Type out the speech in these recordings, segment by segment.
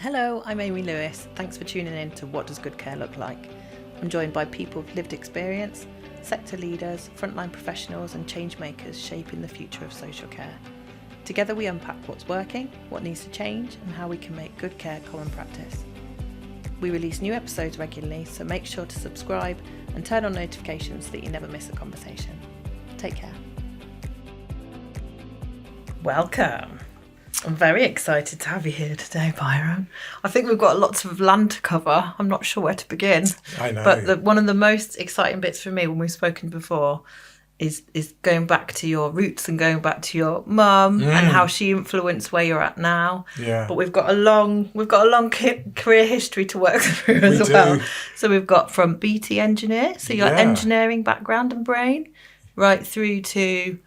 Hello, I'm Amy Lewis. Thanks for tuning in to What Does Good Care Look Like? I'm joined by people with lived experience, sector leaders, frontline professionals and change makers shaping the future of social care. Together we unpack what's working, what needs to change and how we can make good care common practice. We release new episodes regularly, so make sure to subscribe and turn on notifications so that you never miss a conversation. Take care. Welcome. I'm very excited to have you here today, Byron. I think we've got lots of land to cover. I'm not sure where to begin. I know. But one of the most exciting bits for me when we've spoken before is going back to your roots and going back to your mum and how she influenced where you're at now. Yeah. But we've got a long career history to work through as well. So we've got from BT engineer, so your engineering background and brain, right through to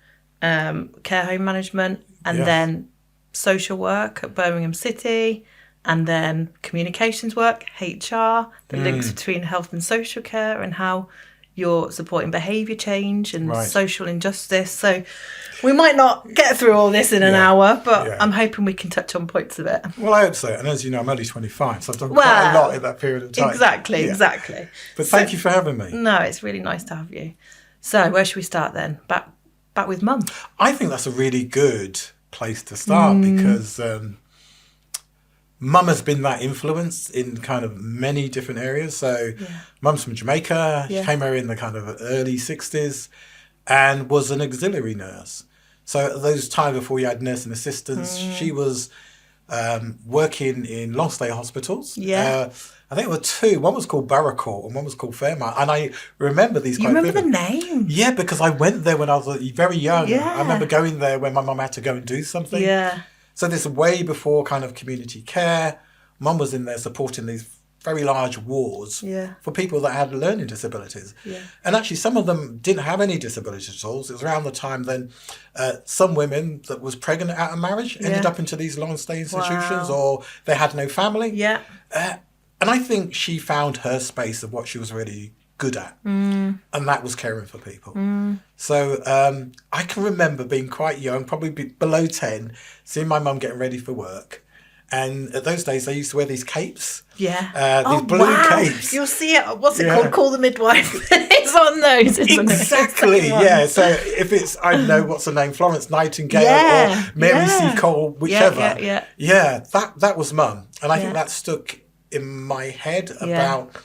care home management and then social work at Birmingham City, and then communications work, HR, the links between health and social care, and how you're supporting behaviour change and social injustice. So we might not get through all this in an hour, but I'm hoping we can touch on points of it. Well, I hope so. And as you know, I'm only 25, so I've done quite a lot in that period of time. Exactly. But thank you for having me. No, it's really nice to have you. So where should we start then? Back with mum. I think that's a really good place to start because mum has been that influence in kind of many different areas. So mum's from Jamaica. She came here in the kind of early 60s and was an auxiliary nurse. So at those times before you had nursing assistants, she was working in long stay hospitals. I think there were two. One was called Barracourt and one was called Fairmont. And I remember these quite vividly. You remember the name? Yeah, because I went there when I was very young. Yeah. I remember going there when my mum had to go and do something. Yeah. So this is way before kind of community care. Mum was in there supporting these very large wards for people that had learning disabilities. Yeah. And actually some of them didn't have any disabilities at all. So it was around the time then some women that was pregnant out of marriage ended up into these long stay institutions or they had no family. Yeah. And I think she found her space of what she was really good at. And that was caring for people. So I can remember being quite young, probably below 10, seeing my mum getting ready for work. And at those days, they used to wear these capes. Yeah. These blue capes. You'll see it. What's it called? Call the midwife. It's on those, isn't it? Exactly, yeah. So if it's, I don't know, what's the name, Florence Nightingale or Mary C. Cole, whichever. Yeah, that was mum. And I think that stuck in my head about,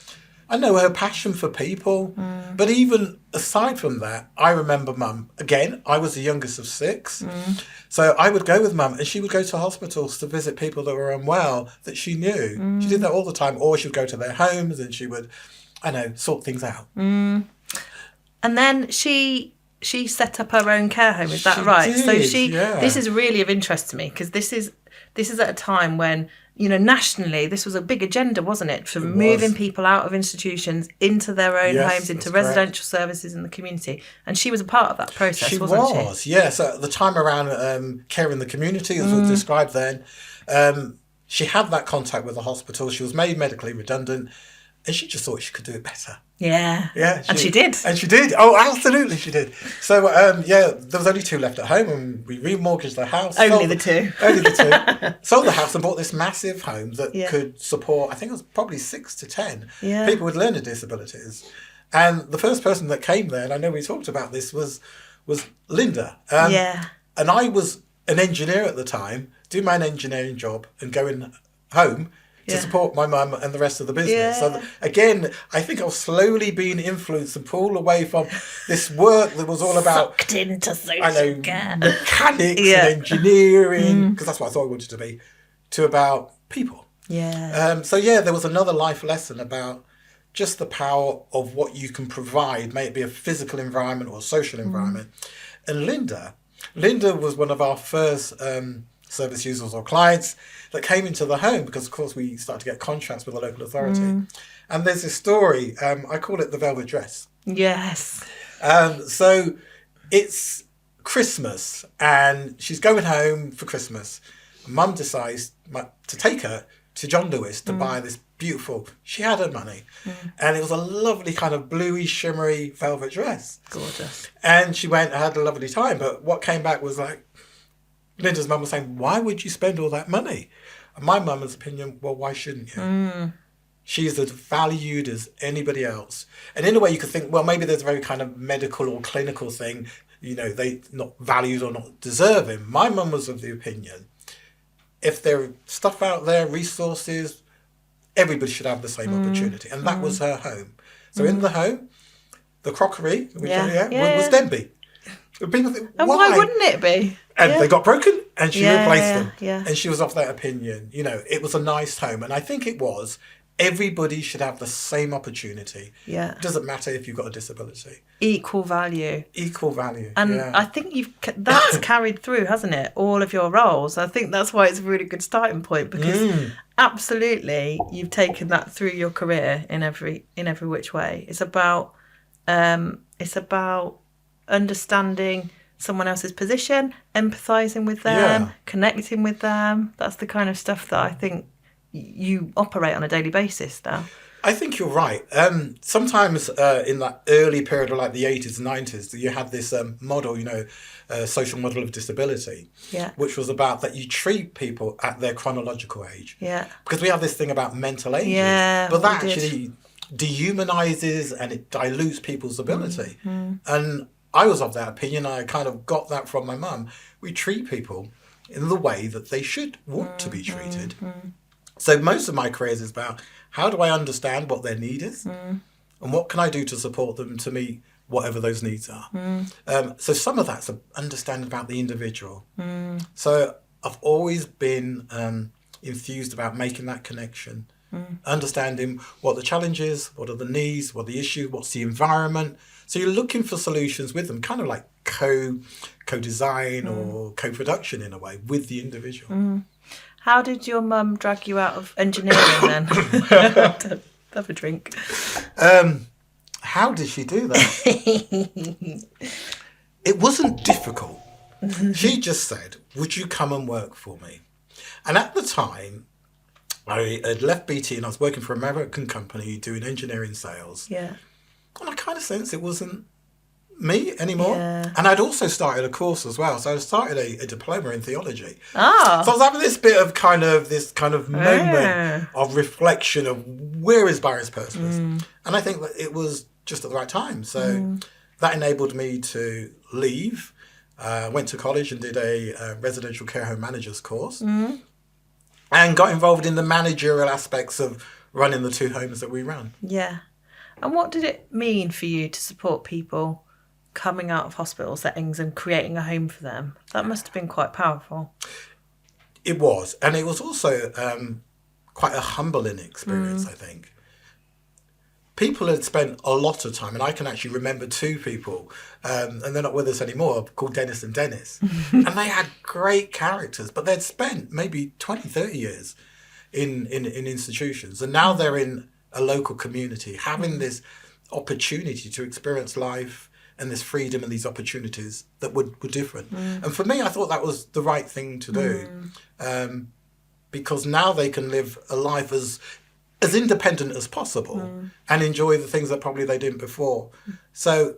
I know her passion for people, but even aside from that, I remember mum, again, I was the youngest of 6, so I would go with mum and she would go to hospitals to visit people that were unwell that she knew. She did that all the time, or she would go to their homes and she would, sort things out. And then she set up her own care home, is that right? Did, so this is really of interest to me because this is at a time when, nationally, this was a big agenda, wasn't it? For moving people out of institutions into their own homes, into residential services in the community. And she was a part of that process, wasn't she? Yeah. So at the time around care in the community, as was described then, she had that contact with the hospital. She was made medically redundant and she just thought she could do it better. Yeah. Yeah. And she did. And she did. Oh, absolutely she did. So, there was only 2 left at home and we remortgaged the house. Only the 2. Sold the house and bought this massive home that could support, I think it was probably 6 to 10 people with learning disabilities. And the first person that came there, and I know we talked about this, was Linda. And I was an engineer at the time, doing my engineering job and going home to support my mum and the rest of the business. So again, I think I was slowly being influenced and pulled away from this work that was all about sucked into social care, mechanics and engineering, because that's what I thought I wanted to be, to about people. Yeah. There was another life lesson about just the power of what you can provide, may it be a physical environment or a social environment. And Linda was one of our first service users or clients that came into the home because, of course, we started to get contracts with the local authority. And there's this story, I call it the velvet dress. Yes. So it's Christmas and she's going home for Christmas. Mum decides to take her to John Lewis to buy this beautiful, she had her money, and it was a lovely kind of bluey, shimmery velvet dress. Gorgeous. And she went and had a lovely time, but what came back was like, Linda's mum was saying, why would you spend all that money? And my mum's opinion, well, why shouldn't you? She's as valued as anybody else. And in a way you could think, well, maybe there's a very kind of medical or clinical thing, they not valued or not deserving. My mum was of the opinion, if there stuff out there, resources, everybody should have the same opportunity. And that was her home. So in the home, the crockery, was Denby. People think, and why wouldn't it be? And they got broken and she replaced them. Yeah. And she was of that opinion. It was a nice home. And I think it was, everybody should have the same opportunity. Yeah. It doesn't matter if you've got a disability. Equal value. Equal value. And I think that's carried through, hasn't it? All of your roles. I think that's why it's a really good starting point, because absolutely you've taken that through your career in every which way. It's about understanding someone else's position, empathizing with them, connecting with them. That's the kind of stuff that I think you operate on a daily basis now. I think you're right. Sometimes in that early period of like the 80s and 90s, you had this model, social model of disability, which was about that you treat people at their chronological age. Yeah. Because we have this thing about mental ages. Yeah, but that actually dehumanizes and it dilutes people's ability. And I was of that opinion. I kind of got that from my mum. We treat people in the way that they should want to be treated. So most of my career is about how do I understand what their need is and what can I do to support them to meet whatever those needs are. So some of that's understanding about the individual. So I've always been enthused about making that connection, understanding what the challenge is, what are the needs, what are the issues, what's the environment. So you're looking for solutions with them, kind of like co-design or co-production in a way with the individual. How did your mum drag you out of engineering then? To have a drink. How did she do that? It wasn't difficult. She just said, would you come and work for me? And at the time, I had left BT and I was working for an American company doing engineering sales. Yeah. And I kind of sensed it wasn't me anymore. Yeah. And I'd also started a course as well. So I started a diploma in theology. So I was having this kind of moment of reflection of where is Byron's purpose? And I think that it was just at the right time. So that enabled me to leave. Went to college and did a residential care home manager's course. And got involved in the managerial aspects of running the 2 homes that we run. Yeah. And what did it mean for you to support people coming out of hospital settings and creating a home for them? That must have been quite powerful. It was. And it was also quite a humbling experience, I think. People had spent a lot of time, and I can actually remember 2 people, and they're not with us anymore, called Dennis and Dennis. And they had great characters, but they'd spent maybe 20, 30 years in institutions. And now they're in a local community, having this opportunity to experience life and this freedom and these opportunities that were different. And for me, I thought that was the right thing to do, because now they can live a life as independent as possible and enjoy the things that probably they didn't before. So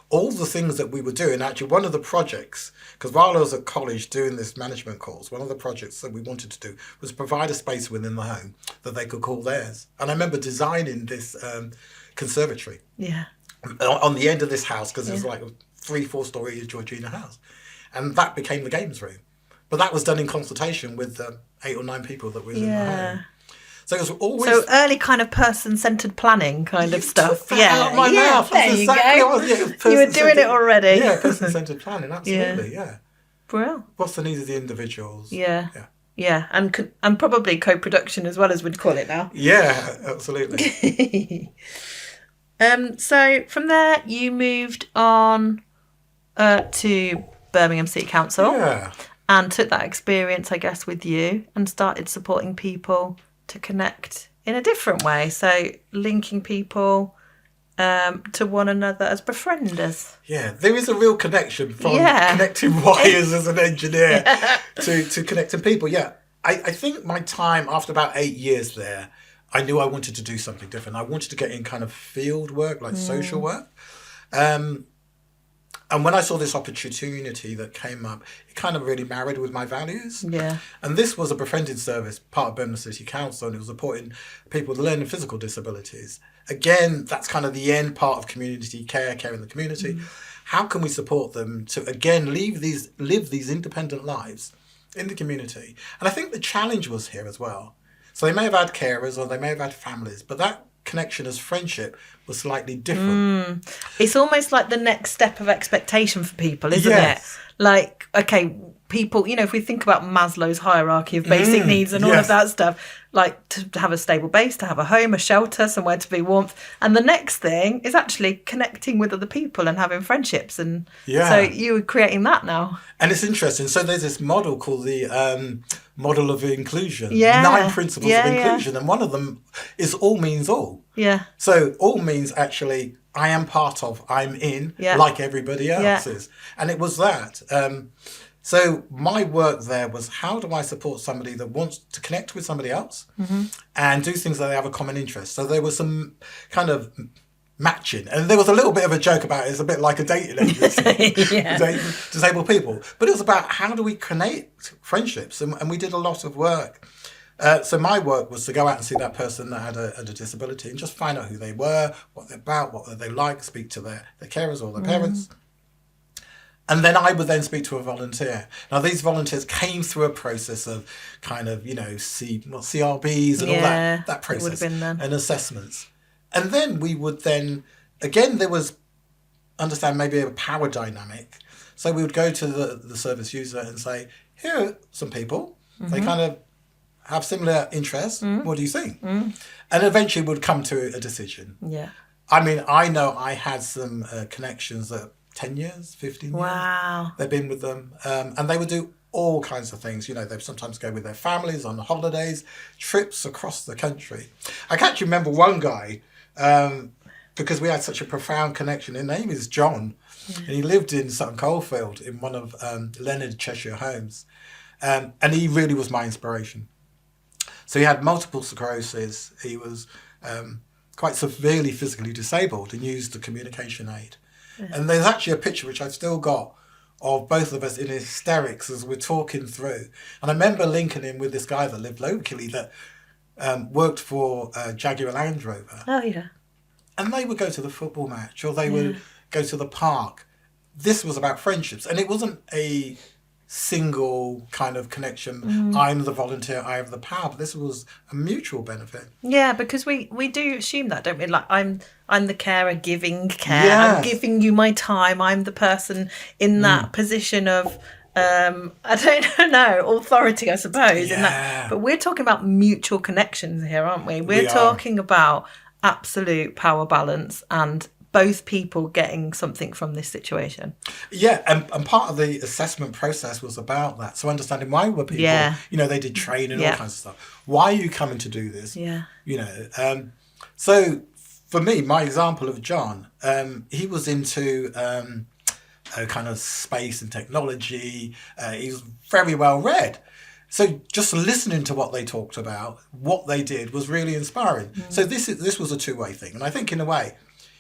all the things that we were doing, actually one of the projects, because while I was at college doing this management course, one of the projects that we wanted to do was provide a space within the home that they could call theirs. And I remember designing this conservatory on the end of this house, because it was like a 3-4 story Georgina house. And that became the games room. But that was done in consultation with 8 or 9 people that were in the home. So it was always early kind of person-centered planning kind of stuff. Out of my mouth. There you go. You were doing it already. Yeah, person-centered planning. Absolutely. Yeah. Brilliant. What's the needs of the individuals? Yeah. And probably co-production as well, as we'd call it now. Yeah, absolutely. So from there, you moved on to Birmingham City Council. Yeah. And took that experience, I guess, with you and started supporting people to connect in a different way. So linking people to one another as befrienders. Yeah, there is a real connection from connecting wires as an engineer to connecting people. Yeah, I think my time after about 8 years there, I knew I wanted to do something different. I wanted to get in kind of field work, like social work. And when I saw this opportunity that came up, it kind of really married with my values. Yeah. And this was a befriended service, part of Birmingham City Council, and it was supporting people with learning physical disabilities. Again, that's kind of the end part of community care in the community. How can we support them to, again, live these independent lives in the community? And I think the challenge was here as well. So they may have had carers or they may have had families, but that connection as friendship was slightly different. It's almost like the next step of expectation for people, isn't it? Like, okay, people, if we think about Maslow's hierarchy of basic needs and all of that stuff, like to have a stable base, to have a home, a shelter, somewhere to be warmth. And the next thing is actually connecting with other people and having friendships. And so you were creating that now. And it's interesting. So there's this model called the model of inclusion. 9 principles of inclusion. And one of them is all means all. Yeah. So all means actually I am part of, I'm in, like everybody else is. And it was that. So my work there was, how do I support somebody that wants to connect with somebody else and do things that they have a common interest? So there was some kind of matching. And there was a little bit of a joke about it. It's a bit like a dating agency, dating disabled people. But it was about how do we connect friendships? And we did a lot of work. So my work was to go out and see that person that had a disability and just find out who they were, what they're about, what they like, speak to their carers or their parents. And then I would then speak to a volunteer. Now, these volunteers came through a process of kind of, CRBs and all that process would have been then. And assessments. And then we would then, again, there was, understand maybe a power dynamic. So we would go to the service user and say, here are some people. They kind of have similar interests. What do you think? And eventually would come to a decision. Yeah. I mean, I know I had some connections that 10 years, 15 years. Wow. They've been with them. And they would do all kinds of things. They'd sometimes go with their families on holidays, trips across the country. I can't remember one guy, because we had such a profound connection. His name is John. And he lived in Sutton Coldfield in one of Leonard Cheshire homes. And he really was my inspiration. So he had multiple sclerosis. He was quite severely physically disabled and used the communication aid. And there's actually a picture which I've still got of both of us in hysterics as we're talking through. And I remember linking him with this guy that lived locally that worked for Jaguar Land Rover. Oh, yeah. And they would go to the football match or they would go to the park. This was about friendships. And it wasn't a single kind of connection. I'm the volunteer, I have the power. But this was a mutual benefit. Yeah, because we do assume that, don't we? Like I'm the carer giving care. I'm giving you my time. I'm the person in that position of I don't know, authority, I suppose. In that. But we're talking about mutual connections here, aren't we? We're talking about absolute power balance and both people getting something from this situation. Yeah, and part of the assessment process was about that. So understanding why were people, they did training and all kinds of stuff. Why are you coming to do this? Yeah. So for me, my example of John, he was into kind of space and technology. He was very well read. So just listening to what they talked about, what they did was really inspiring. So this was a two-way thing. And I think in a way,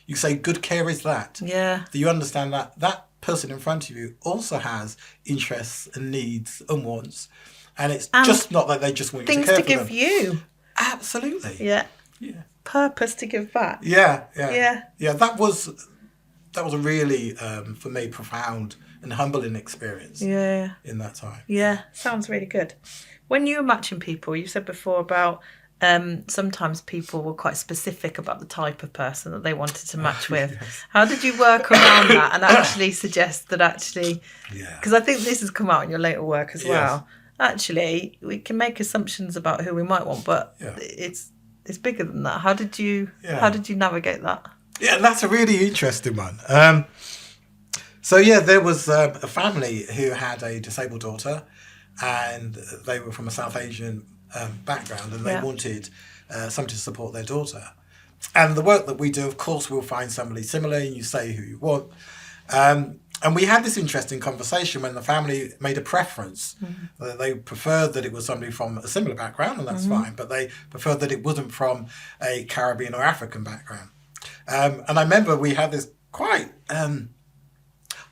you say good care is that. Yeah. Do you understand that person in front of you also has interests and needs and wants. And it's just not that they just want you to care for them. Things to give you. Absolutely. Yeah. Yeah. Purpose to give back. Yeah. That was a really, for me, profound and humbling experience. Yeah. In that time. Yeah. Sounds really good. When you were matching people, you said before about sometimes people were quite specific about the type of person that they wanted to match with. Yes. How did you work around that and actually suggest that because I think this has come out in your later work as well. Actually, we can make assumptions about who we might want, but it's bigger than that. How did you navigate that? Yeah, that's a really interesting one. There was a family who had a disabled daughter, and they were from a South Asian background, and they wanted somebody to support their daughter. And the work that we do, of course, we'll find somebody similar, and you say who you want. And we had this interesting conversation when the family made a preference. They preferred that it was somebody from a similar background, and that's fine, but they preferred that it wasn't from a Caribbean or African background. And I remember we had this quite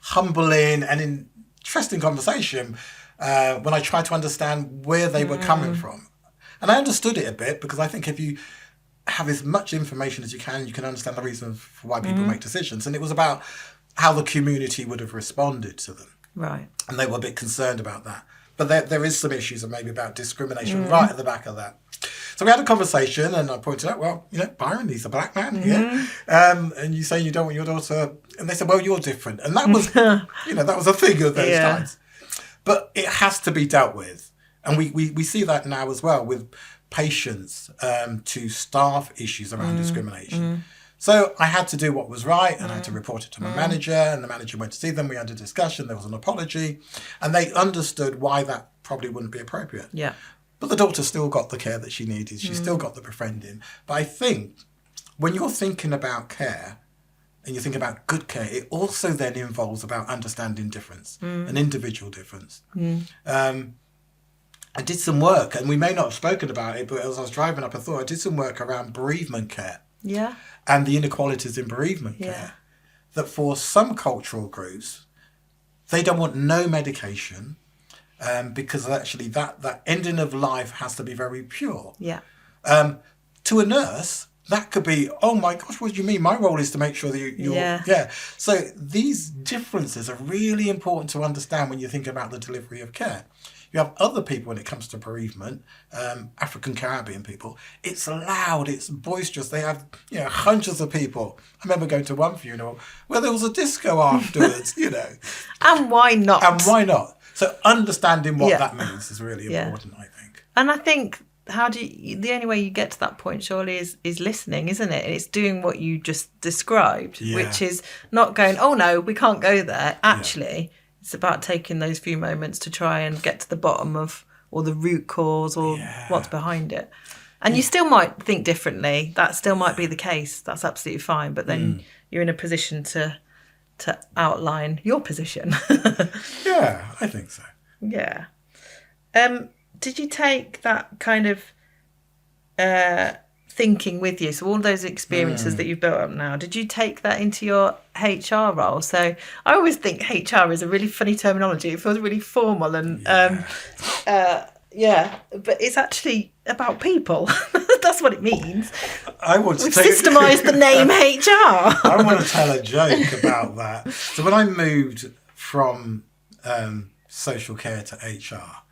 humbling and interesting conversation when I tried to understand where they were coming from. And I understood it a bit, because I think if you have as much information as you can understand the reasons for why people make decisions. And it was about how the community would have responded to them. Right. And they were a bit concerned about that. But there is some issues, and maybe about discrimination right at the back of that. So we had a conversation, and I pointed out, well, Byron, he's a black man, and you say you don't want your daughter, and they said, well, you're different. And that was, that was a thing of those times. But it has to be dealt with. And we see that now as well with patients to staff issues around discrimination. So I had to do what was right, and I had to report it to my manager, and the manager went to see them. We had a discussion. There was an apology, and they understood why that probably wouldn't be appropriate. Yeah. But the daughter still got the care that she needed. She still got the befriending. But I think when you're thinking about care, and you think about good care, it also then involves about understanding difference, an individual difference. I did some work, and we may not have spoken about it, but as I was driving up, I thought I did some work around bereavement care. Yeah. And the inequalities in bereavement care. That for some cultural groups, they don't want no medication, because actually that ending of life has to be very pure. Yeah. To a nurse, that could be, oh my gosh, what do you mean? My role is to make sure that you're... Yeah. So these differences are really important to understand when you think about the delivery of care. You have other people when it comes to bereavement, African Caribbean people. It's loud, it's boisterous. They have, hundreds of people. I remember going to one funeral where there was a disco afterwards, And why not? So understanding what that means is really important, I think. And I think the only way you get to that point surely is listening, isn't it? It's doing what you just described, which is not going, oh no, we can't go there. Actually, it's about taking those few moments to try and get to the bottom of, or the root cause, or what's behind it. And you still might think differently. That still might be the case. That's absolutely fine. But then you're in a position to outline your position. Yeah, I think so. Yeah. Did you take that kind of thinking with you? So all those experiences that you've built up now, did you take that into your HR role? So I always think HR is a really funny terminology. It feels really formal and but it's actually about people. That's what it means. We've systemised the name HR. I want to tell a joke about that. So when I moved from social care to HR,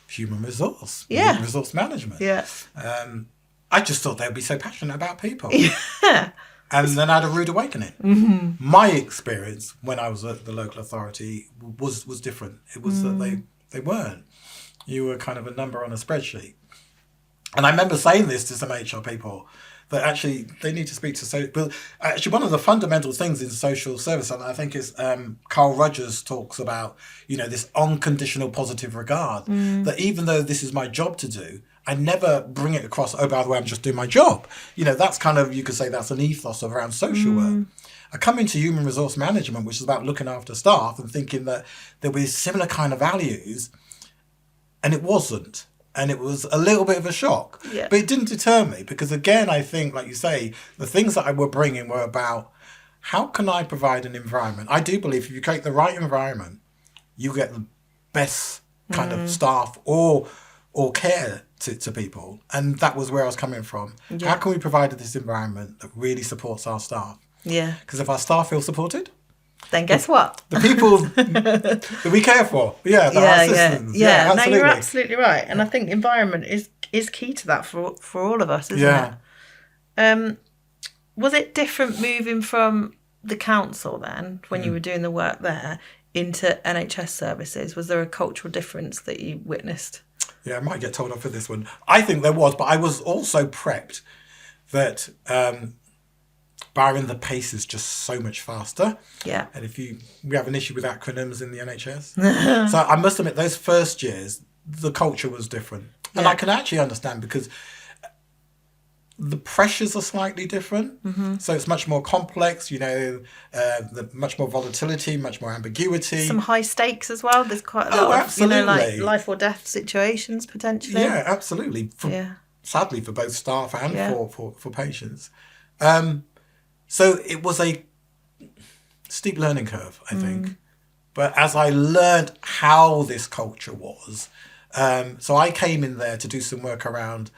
human resource management. Yeah. I just thought they would be so passionate about people. Yeah. And then I had a rude awakening. My experience when I was at the local authority was different. It was that they weren't. You were kind of a number on a spreadsheet. And I remember saying this to some HR people, that actually they need to speak to... But actually, one of the fundamental things in social service, and I think is Carl Rogers talks about, this unconditional positive regard, that even though this is my job to do, I never bring it across, oh, by the way, I'm just doing my job. That's kind of, you could say that's an ethos around social work. I come into human resource management, which is about looking after staff and thinking that there were similar kind of values, and it wasn't. And it was a little bit of a shock. Yeah. But it didn't deter me, because again, I think, like you say, the things that I were bringing were about how can I provide an environment? I do believe if you create the right environment, you get the best kind of staff or care to people. And that was where I was coming from. Yeah. How can we provide this environment that really supports our staff? Yeah. Because if our staff feel supported, then guess what? The people that we care for. Yeah, our assistants. Yeah, no, you're absolutely right. And I think environment is key to that for all of us, isn't it? Was it different moving from the council then, when you were doing the work there, into NHS services? Was there a cultural difference that you witnessed? Yeah, I might get told off for this one. I think there was, but I was also prepped that... Byron, the pace is just so much faster. Yeah. And we have an issue with acronyms in the NHS. So I must admit, those first years, the culture was different. And I can actually understand, because the pressures are slightly different. Mm-hmm. So it's much more complex, much more volatility, much more ambiguity. Some high stakes as well. There's quite a lot of, like life or death situations potentially. Yeah, absolutely. Sadly, for both staff and for patients. So it was steep learning curve, I think. But as I learned how this culture was, so I came in there to do some work around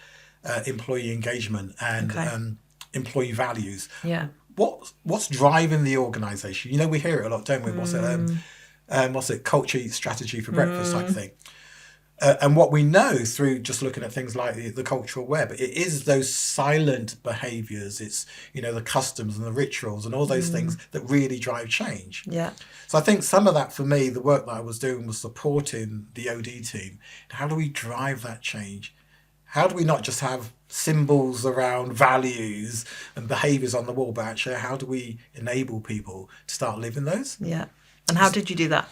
employee engagement and employee values. Yeah. What's driving the organisation? You know, we hear it a lot, don't we? What's it? Culture eats strategy for breakfast type thing. And what we know through just looking at things like the cultural web, it is those silent behaviours. It's, you know, the customs and the rituals and all those things that really drive change. Yeah. So I think some of that for me, the work that I was doing was supporting the OD team. How do we drive that change? How do we not just have symbols around values and behaviours on the wall, but actually how do we enable people to start living those? Yeah. And how did you do that?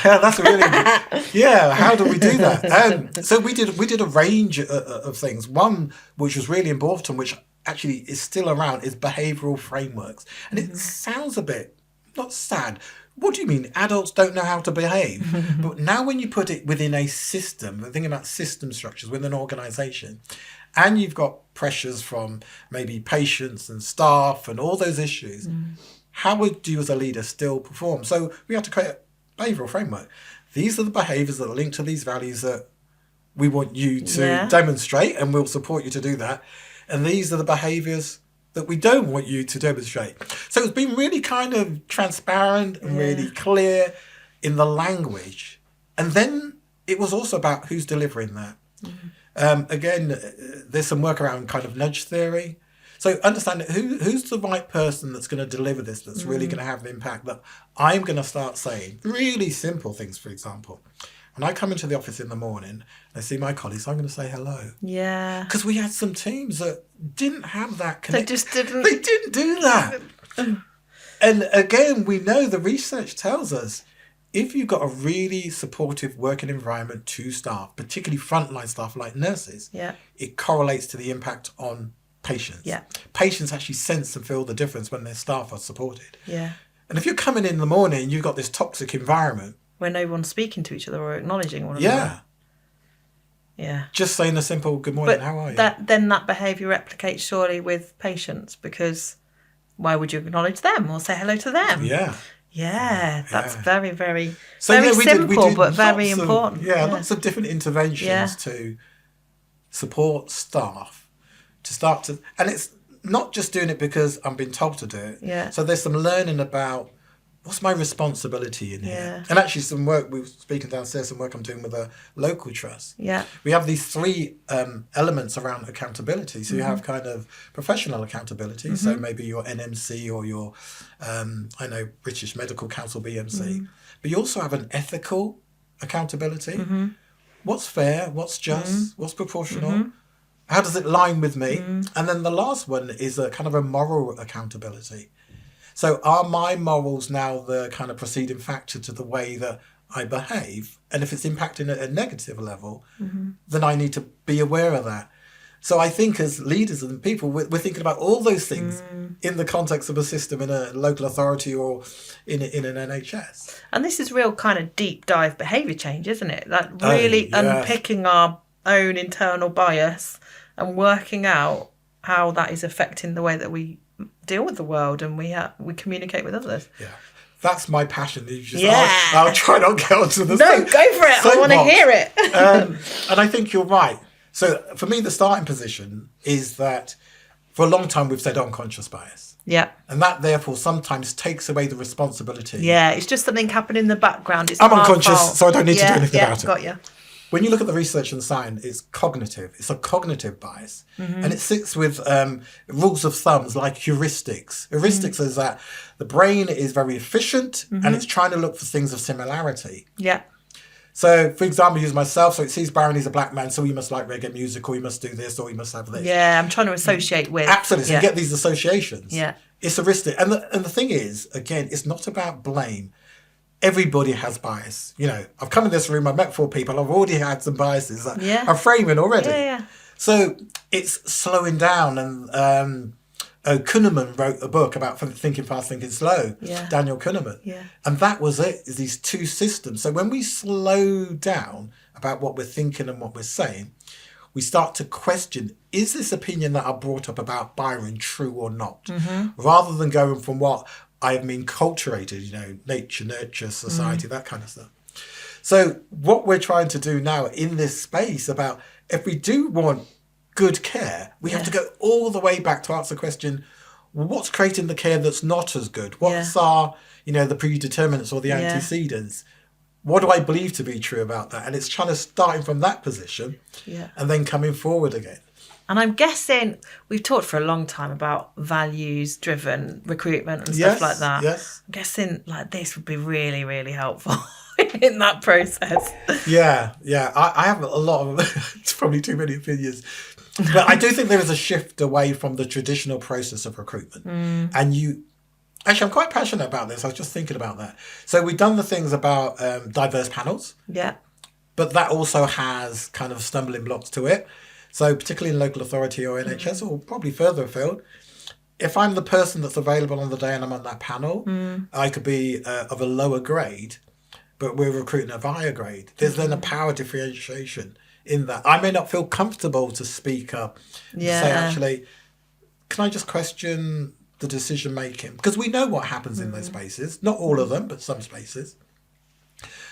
That's a really good, yeah. How do we do that? So we did a range of things. One which was really important, which actually is still around, is behavioural frameworks. And it sounds a bit not sad. What do you mean? Adults don't know how to behave? But now when you put it within a system, we're thinking about system structures within an organisation, and you've got pressures from maybe patients and staff and all those issues. How would you as a leader still perform? So we had to create a behavioural framework. These are the behaviours that are linked to these values that we want you to demonstrate, and we'll support you to do that. And these are the behaviours that we don't want you to demonstrate. So it's been really kind of transparent and really clear in the language. And then it was also about who's delivering that. Again, there's some work around kind of nudge theory. So understand who's the right person that's going to deliver this, that's really going to have an impact, that I'm going to start saying really simple things. For example, when I come into the office in the morning, I see my colleagues, I'm going to say hello. Yeah. Because we had some teams that didn't have that connection. They just didn't. They didn't do that. And again, we know the research tells us if you've got a really supportive working environment to staff, particularly frontline staff like nurses, it correlates to the impact on patients. Yeah. Patients actually sense and feel the difference when their staff are supported. Yeah. And if you're coming in the morning and you've got this toxic environment where no one's speaking to each other or acknowledging one another. Yeah. Just saying a simple good morning, how are you? Then that behaviour replicates surely with patients, because why would you acknowledge them or say hello to them? Yeah. Yeah, that's very, very, very simple, but very important. Lots of different interventions to support staff to start to, and it's not just doing it because I'm being told to do it. Yeah. So there's some learning about what's my responsibility in here. And actually some work, we were speaking downstairs, some work I'm doing with a local trust. Yeah. We have these three elements around accountability. So you have kind of professional accountability. So maybe your NMC or your, British Medical Council, BMC. But you also have an ethical accountability. What's fair? What's just? What's proportional? How does it line with me? And then the last one is a kind of a moral accountability. So are my morals now the kind of preceding factor to the way that I behave? And if it's impacting at a negative level, then I need to be aware of that. So I think as leaders and people, we're thinking about all those things in the context of a system in a local authority or in an NHS. And this is real kind of deep dive behaviour change, isn't it? Like really unpicking our own internal bias and working out how that is affecting the way that we deal with the world and we communicate with others. Yeah. That's my passion. I'll try not to get onto the No, go for it. I want to hear it. And I think you're right. So for me, the starting position is that for a long time we've said unconscious bias. Yeah. And that therefore sometimes takes away the responsibility. Yeah, it's just something happening in the background. I'm unconscious, so I don't need to do anything about it. Got you. When you look at the research and science, it's cognitive. It's a cognitive bias. And it sits with rules of thumbs like heuristics. Heuristics is that the brain is very efficient and it's trying to look for things of similarity. Yeah. So, for example, use myself. So it sees Byron, he's a black man, so he must like reggae music, or he must do this, or he must have this. Yeah, I'm trying to associate with. Absolutely. So you get these associations. Yeah. It's heuristic. And the thing is, again, it's not about blame. Everybody has bias. You know, I've come in this room, I've met 4 people, I've already had some biases. I'm framing already. Yeah. So it's slowing down. And Kuhneman wrote a book about thinking fast, thinking slow. Yeah. Daniel Kuhneman. Yeah. And that was it, is these 2 systems. So when we slow down about what we're thinking and what we're saying, we start to question, is this opinion that I brought up about Byron true or not? Rather than going from what I have been culturated, nature, nurture, society, that kind of stuff. So what we're trying to do now in this space about if we do want good care, we have to go all the way back to ask the question, what's creating the care that's not as good? What's are, the predeterminants or the antecedents? What do I believe to be true about that? And it's trying to starting from that position and then coming forward again. And I'm guessing we've talked for a long time about values-driven recruitment and stuff like that. Yes. I'm guessing like this would be really, really helpful in that process. Yeah. I have a lot of, it's probably too many opinions. But I do think there is a shift away from the traditional process of recruitment. And actually, I'm quite passionate about this. I was just thinking about that. So we've done the things about diverse panels. Yeah. But that also has kind of stumbling blocks to it. So particularly in local authority or NHS or probably further afield, if I'm the person that's available on the day and I'm on that panel, I could be of a lower grade, but we're recruiting a higher grade. There's then a power differentiation in that. I may not feel comfortable to speak up and say, actually, can I just question the decision making? Because we know what happens in those spaces. Not all of them, but some spaces.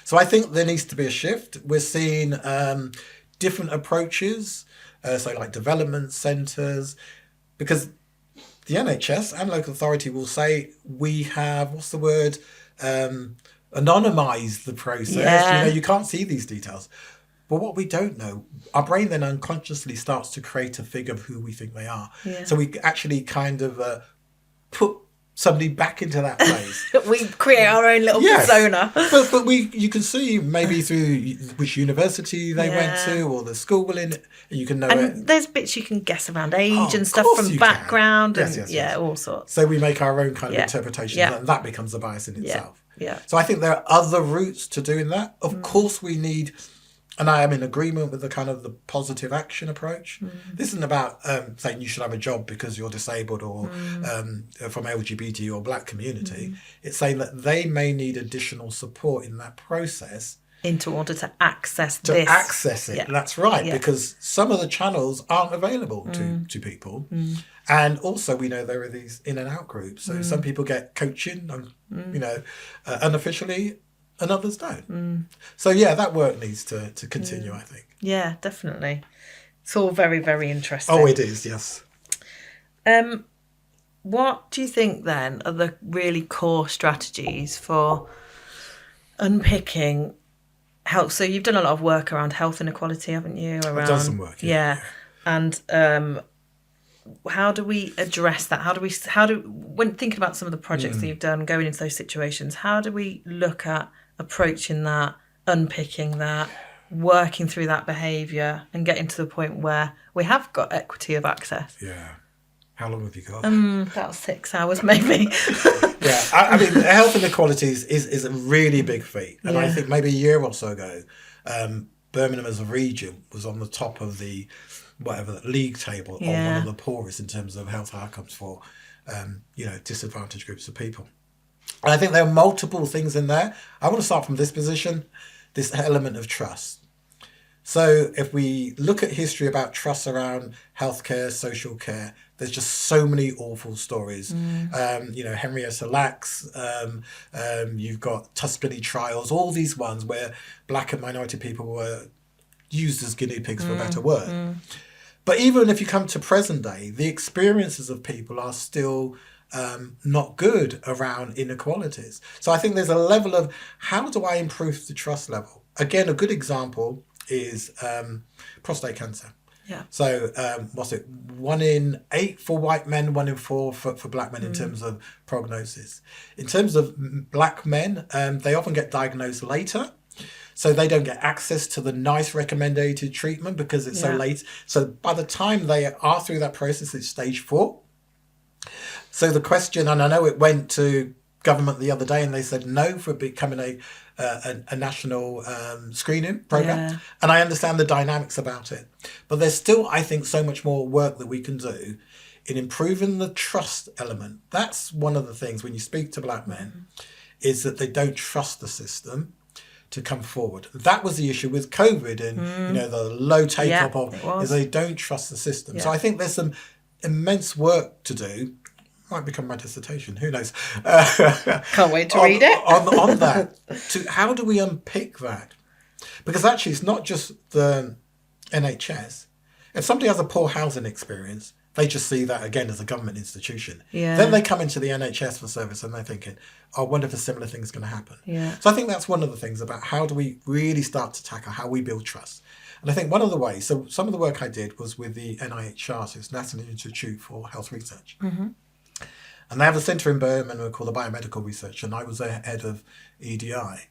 So I think there needs to be a shift. We're seeing different approaches, so like development centres, because the NHS and local authority will say we have, anonymised the process. Yeah. You can't see these details. But what we don't know, our brain then unconsciously starts to create a figure of who we think they are. Yeah. So we actually kind of put somebody back into that place. We create our own little persona. But you can see maybe through which university they went to or the school in it, and you can know it. There's bits you can guess around age and stuff from background all sorts. So we make our own kind of interpretation and that becomes a bias in itself. Yeah. So I think there are other routes to doing that. Of course we need, and I am in agreement with the kind of the positive action approach. This isn't about saying you should have a job because you're disabled or from LGBT or black community. It's saying that they may need additional support in that process. In order to access this. To access it. Yeah. That's right. Yeah. Because some of the channels aren't available to people. And also we know there are these in and out groups. So some people get coaching, unofficially, and others don't. So that work needs to continue, I think. Yeah, definitely. It's all very, very interesting. Oh, it is, yes. What do you think then are the really core strategies for unpicking health? So you've done a lot of work around health inequality, haven't you? I've done some work, yeah. And how do we address that? When thinking about some of the projects that you've done, going into those situations, how do we look at approaching that, unpicking that, working through that behaviour and getting to the point where we have got equity of access? Yeah. How long have you got? About 6 hours maybe. I mean, health inequalities is a really big feat. And I think maybe a year or so ago, Birmingham as a region was on the top of the league table of one of the poorest in terms of health outcomes for disadvantaged groups of people. And I think there are multiple things in there. I want to start from this position, this element of trust. So if we look at history about trust around healthcare, social care, there's just so many awful stories. Henrietta Lacks, you've got Tuscany trials, all these ones where black and minority people were used as guinea pigs for a better word. But even if you come to present day, the experiences of people are still not good around inequalities. So I think there's a level of how do I improve the trust level? Again, a good example is prostate cancer. Yeah. So 1 in 8 for white men, 1 in 4 for black men in terms of prognosis. In terms of black men, they often get diagnosed later. So they don't get access to the NICE recommended treatment because it's so late. So by the time they are through that process, it's stage 4. So the question, and I know it went to government the other day and they said no for becoming a national screening program. And I understand the dynamics about it. But there's still, I think, so much more work that we can do in improving the trust element. That's one of the things when you speak to black men is that they don't trust the system to come forward. That was the issue with COVID and the low take-up is they don't trust the system. So I think there's some immense work to do. might become my dissertation. Who knows? Can't wait to read it. on that, how do we unpick that? Because actually, it's not just the NHS. If somebody has a poor housing experience, they just see that again as a government institution. Yeah. Then they come into the NHS for service and they're thinking, I wonder if a similar thing is going to happen. Yeah. So I think that's one of the things about how do we really start to tackle how we build trust. And I think one of the ways, so some of the work I did was with the NIHR, so it's National Institute for Health Research. Mm-hmm. And they have a centre in Birmingham called the Biomedical Research, and I was the head of EDI.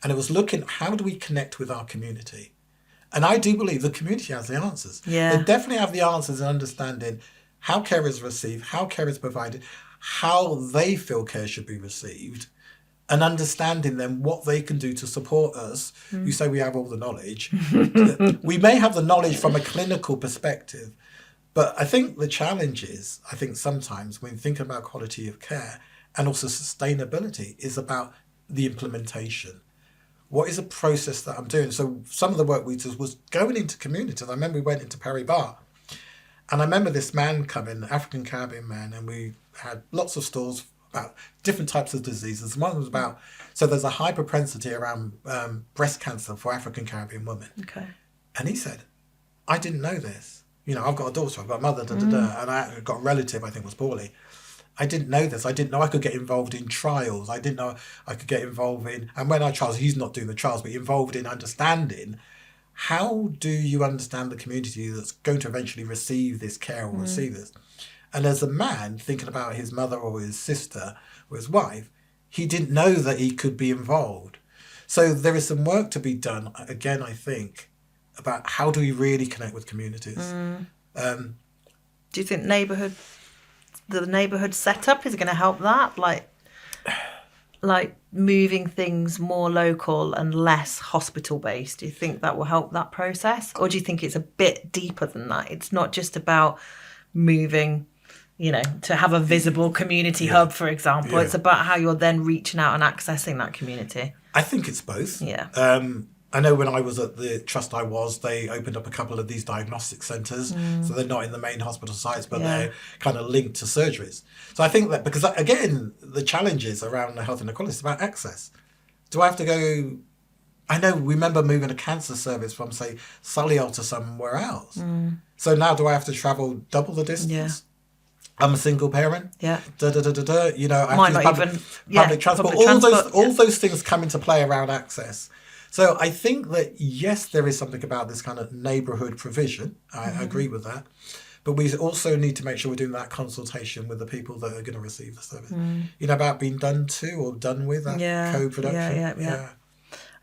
And it was looking, how do we connect with our community? And I do believe the community has the answers. Yeah. They definitely have the answers in understanding how care is received, how care is provided, how they feel care should be received, and understanding then what they can do to support us. You say we have all the knowledge. We may have the knowledge from a clinical perspective, but I think the challenge is, I think sometimes when thinking about quality of care and also sustainability is about the implementation. What is a process that I'm doing? So some of the work we did was going into communities. I remember we went into Perry Bar, and I remember this man coming, African Caribbean man, and we had lots of stalls about different types of diseases. One was about, so there's a high propensity around breast cancer for African Caribbean women. Okay. And he said, I didn't know this. You know, I've got a daughter, I've got a mother, and I got a relative, I think was poorly. I didn't know this. I didn't know I could get involved in trials. I didn't know I could get involved in, and when I trials, he's not doing the trials, but involved in understanding how do you understand the community that's going to eventually receive this care or receive this. And as a man thinking about his mother or his sister or his wife, he didn't know that he could be involved. So there is some work to be done, again, I think, about how do we really connect with communities. Do you think the neighbourhood setup is going to help that? Like moving things more local and less hospital based. Do you think that will help that process? Or do you think it's a bit deeper than that? It's not just about moving, to have a visible community hub, for example. Yeah. It's about how you're then reaching out and accessing that community. I think it's both. Yeah. I know when I was at the trust they opened up a couple of these diagnostic centres. So they're not in the main hospital sites, but they're kind of linked to surgeries. So I think that, because again, the challenges around the health inequality is about access. Do I have to go, I know, remember moving a cancer service from, say, Solihull to somewhere else. So now do I have to travel double the distance? Yeah. I'm a single parent. Yeah. I have to use public transport. All those things come into play around access. So I think that, yes, there is something about this kind of neighbourhood provision. I agree with that. But we also need to make sure we're doing that consultation with the people that are going to receive the service. About being done to or done with, that co-production. Yeah.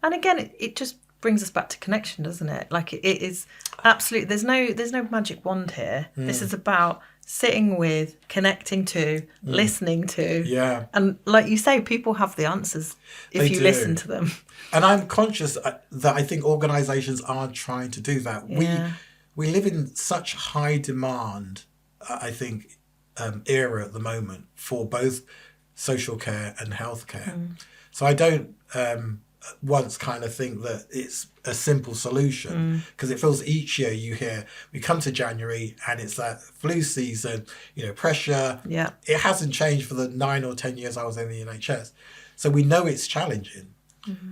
And again, it just brings us back to connection, doesn't it? Like it is absolute. There's no magic wand here. This is about sitting with, connecting to, listening to. Yeah. And like you say, people have the answers if you listen to them. And I'm conscious that I think organisations are trying to do that. Yeah. We live in such high demand, I think, era at the moment for both social care and healthcare. So I don't once kind of think that it's a simple solution, because it feels each year you hear, we come to January and it's that flu season, pressure. Yeah. It hasn't changed for the 9 or 10 years I was in the NHS. So we know it's challenging.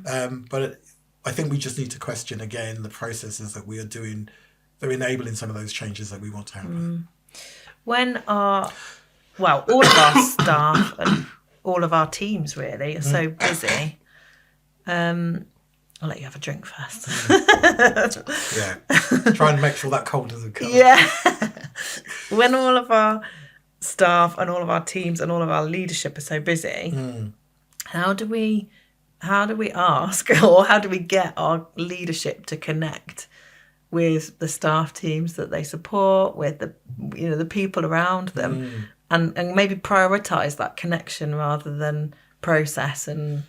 But I think we just need to question again the processes that we are doing. They're enabling some of those changes that we want to happen. When all of our staff and all of our teams really are so busy. I'll let you have a drink first. Yeah. Try and make sure that cold doesn't come. Yeah. When all of our staff and all of our teams and all of our leadership are so busy, how do we ask, or how do we get our leadership to connect with the staff teams that they support, with the people around them, and maybe prioritise that connection rather than process and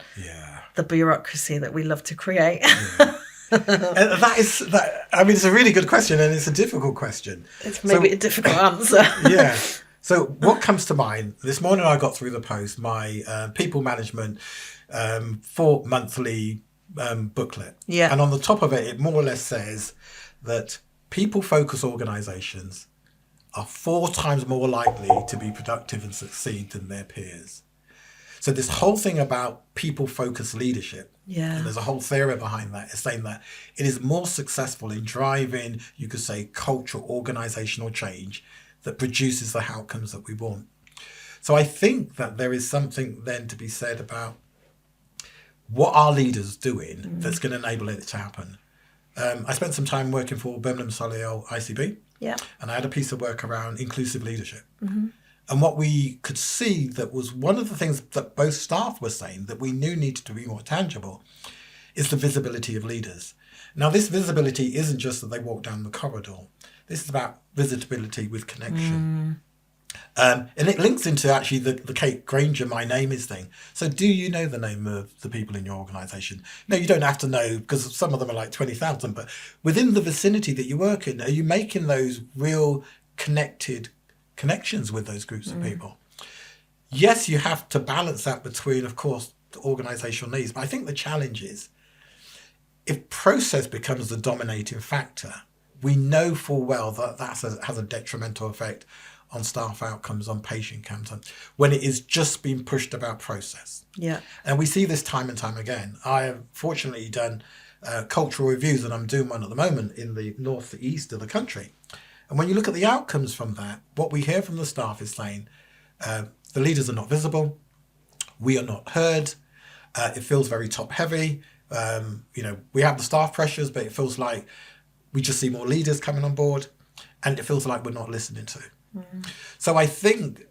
the bureaucracy that we love to create? It's a really good question, and it's a difficult question. It's maybe a difficult answer. Yeah. So what comes to mind? This morning I got through the post my people management monthly booklet. Yeah. And on the top of it, it more or less says that people-focused organisations are 4 times more likely to be productive and succeed than their peers. So this whole thing about people-focused leadership, and there's a whole theory behind that, is saying that it is more successful in driving, you could say, cultural, organisational change that produces the outcomes that we want. So I think that there is something then to be said about what are leaders doing that's going to enable it to happen. I spent some time working for Birmingham Solihull ICB, and I had a piece of work around inclusive leadership. And what we could see that was one of the things that both staff were saying that we knew needed to be more tangible is the visibility of leaders. Now, this visibility isn't just that they walk down the corridor. This is about visibility with connection. And it links into actually the Kate Granger, my name is thing. So do you know the name of the people in your organisation? No, you don't have to know because some of them are like 20,000. But within the vicinity that you work in, are you making those real connections with those groups of people? Yes, you have to balance that between, of course, the organisational needs. But I think the challenge is if process becomes the dominating factor, we know full well that has a detrimental effect on staff outcomes, on patient counter, when it is just being pushed about process. And we see this time and time again. I have fortunately done cultural reviews, and I'm doing one at the moment in the northeast of the country. And when you look at the outcomes from that, what we hear from the staff is saying, the leaders are not visible, we are not heard, it feels very top heavy, we have the staff pressures, but it feels like we just see more leaders coming on board, and it feels like we're not listening to. So I think,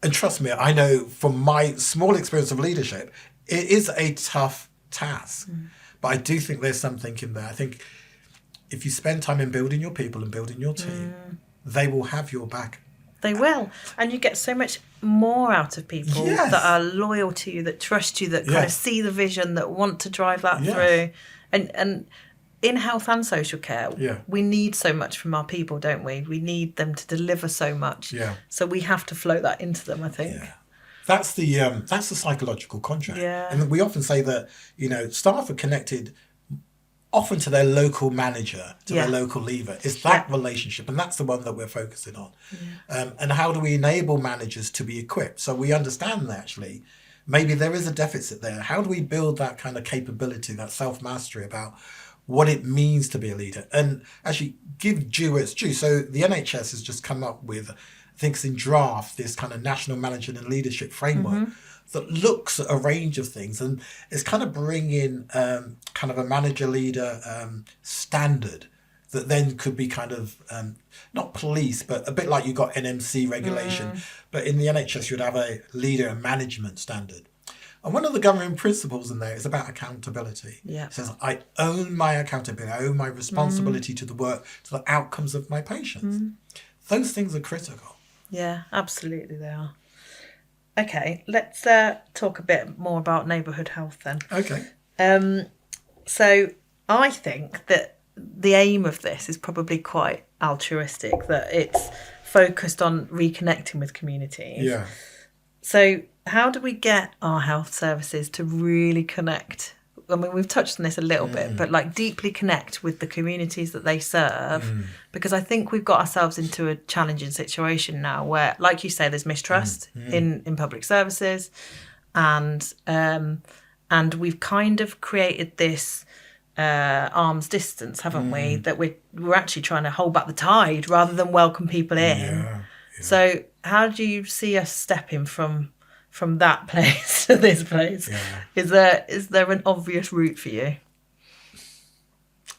and trust me, I know from my small experience of leadership, it is a tough task. But I do think there's something in there. I think if you spend time in building your people and building your team, they will have your back. They will. And you get so much more out of people that are loyal to you, that trust you, that kind of see the vision, that want to drive that through. And in health and social care, we need so much from our people, don't we? We need them to deliver so much. So we have to float that into them, I think. That's the psychological contract. And we often say that, staff are connected often to their local manager, to their local leader. It's that relationship, and that's the one that we're focusing on. And how do we enable managers to be equipped? So we understand that actually maybe there is a deficit there. How do we build that kind of capability, that self-mastery about what it means to be a leader, and actually give due where it's due. So the NHS has just come up with, I think it's in draft, this kind of national management and leadership framework that looks at a range of things, and it's kind of bringing kind of a manager-leader standard that then could be kind of, not police, but a bit like you got NMC regulation, but in the NHS you'd have a leader and management standard. And one of the governing principles in there is about accountability. It says, I own my accountability, I own my responsibility to the work, to the outcomes of my patients. Those things are critical. Yeah, absolutely they are. Okay, let's talk a bit more about neighbourhood health then. Okay. So I think that the aim of this is probably quite altruistic, that it's focused on reconnecting with communities. So how do we get our health services to really connect? I mean, we've touched on this a little bit, but like deeply connect with the communities that they serve, because I think we've got ourselves into a challenging situation now where, like you say, there's mistrust in public services, and we've kind of created this arm's distance, haven't we? That we're actually trying to hold back the tide rather than welcome people in. So how do you see us stepping from that place to this place? Is there an obvious route for you?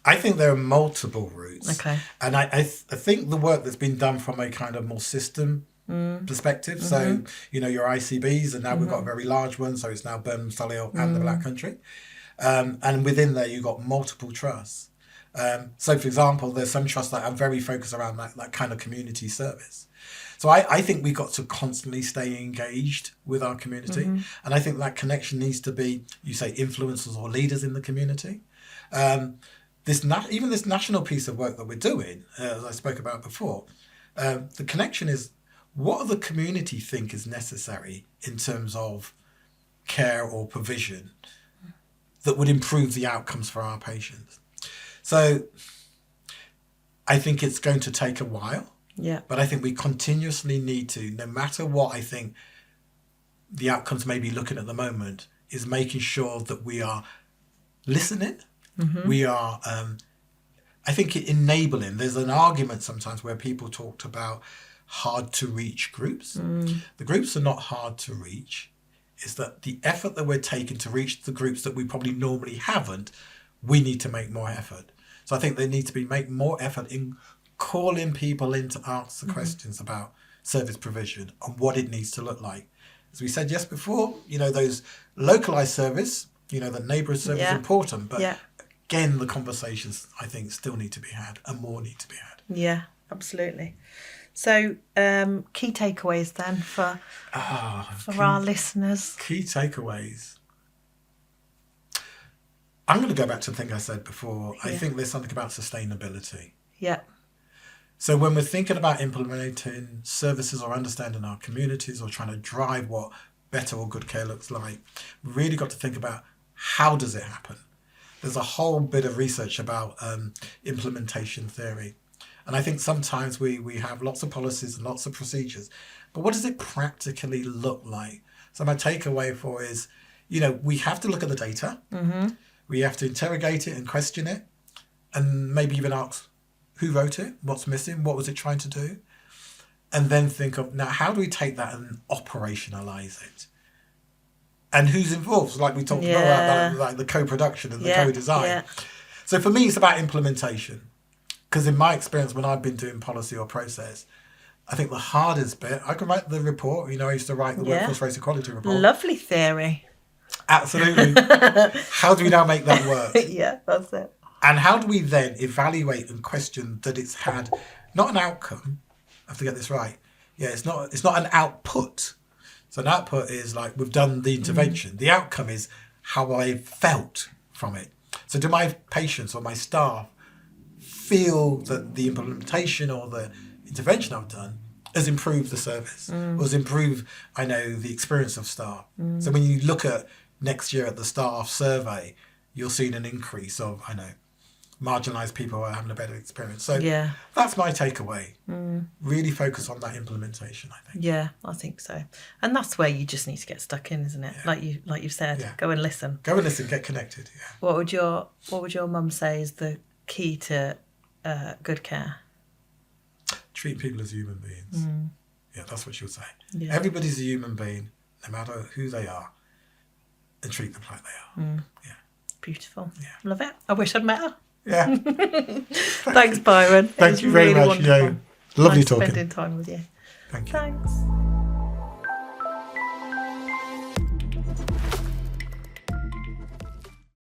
I think there are multiple routes. Okay. And I think the work that's been done from a kind of more system perspective. So, your ICBs, and now we've got a very large one. So it's now Birmingham, Solihull and the Black Country. And within there, you've got multiple trusts. So, for example, there's some trusts that are very focused around that kind of community service. So I think we've got to constantly stay engaged with our community. And I think that connection needs to be, you say, influencers or leaders in the community. Even this national piece of work that we're doing, as I spoke about before, the connection is, what do the community think is necessary in terms of care or provision that would improve the outcomes for our patients? So I think it's going to take a while. Yeah. But I think we continuously need to, no matter what I think the outcomes may be looking at the moment, is making sure that we are listening. Mm-hmm. We are, I think, enabling. There's an argument sometimes where people talked about hard to reach groups. The groups are not hard to reach. It's that the effort that we're taking to reach the groups that we probably normally haven't, we need to make more effort. So I think they need to make more effort in calling people in to answer questions about service provision and what it needs to look like. As we said just before, those localised service, the neighbourhood service is important, but again, the conversations, I think, still need to be had and more need to be had. Yeah, absolutely. So, key takeaways then for our listeners. Key takeaways. I'm going to go back to the thing I said before. I think there's something about sustainability. Yeah. So when we're thinking about implementing services or understanding our communities or trying to drive what better or good care looks like, we've really got to think about how does it happen? There's a whole bit of research about implementation theory. And I think sometimes we have lots of policies and lots of procedures, but what does it practically look like? So my takeaway is, we have to look at the data. Mm-hmm. We have to interrogate it and question it and maybe even ask who wrote it, what's missing, what was it trying to do? And then think of, now, how do we take that and operationalize it? And who's involved? Like we talked about, like the co-production and the co-design. Yeah. So for me, it's about implementation. Because in my experience, when I've been doing policy or process, I think the hardest bit, I can write the report. I used to write the Workforce Race Equality report. Lovely theory. Absolutely. How do we now make that work? Yeah, that's it. And how do we then evaluate and question that it's had not an outcome? I have to get this right. Yeah, it's not an output. So an output is like we've done the intervention. The outcome is how I felt from it. So do my patients or my staff feel that the implementation or the intervention I've done has improved the service or has improved, the experience of staff? So when you look at next year at the staff survey, you'll see an increase of, marginalised people are having a better experience. So that's my takeaway. Really focus on that implementation, I think. Yeah, I think so. And that's where you just need to get stuck in, isn't it? Yeah. Like you've said, go and listen. Go and listen, get connected. Yeah. What would your mum say is the key to good care? Treat people as human beings. Yeah, that's what she'll say. Yeah. Everybody's a human being, no matter who they are, and treat them like they are. Yeah. Beautiful. Yeah. Love it. I wish I'd met her. Yeah. Thanks, Byron. Thank you very much. Wonderful. Lovely nice talking. Spending time with you. Thank you. Thanks.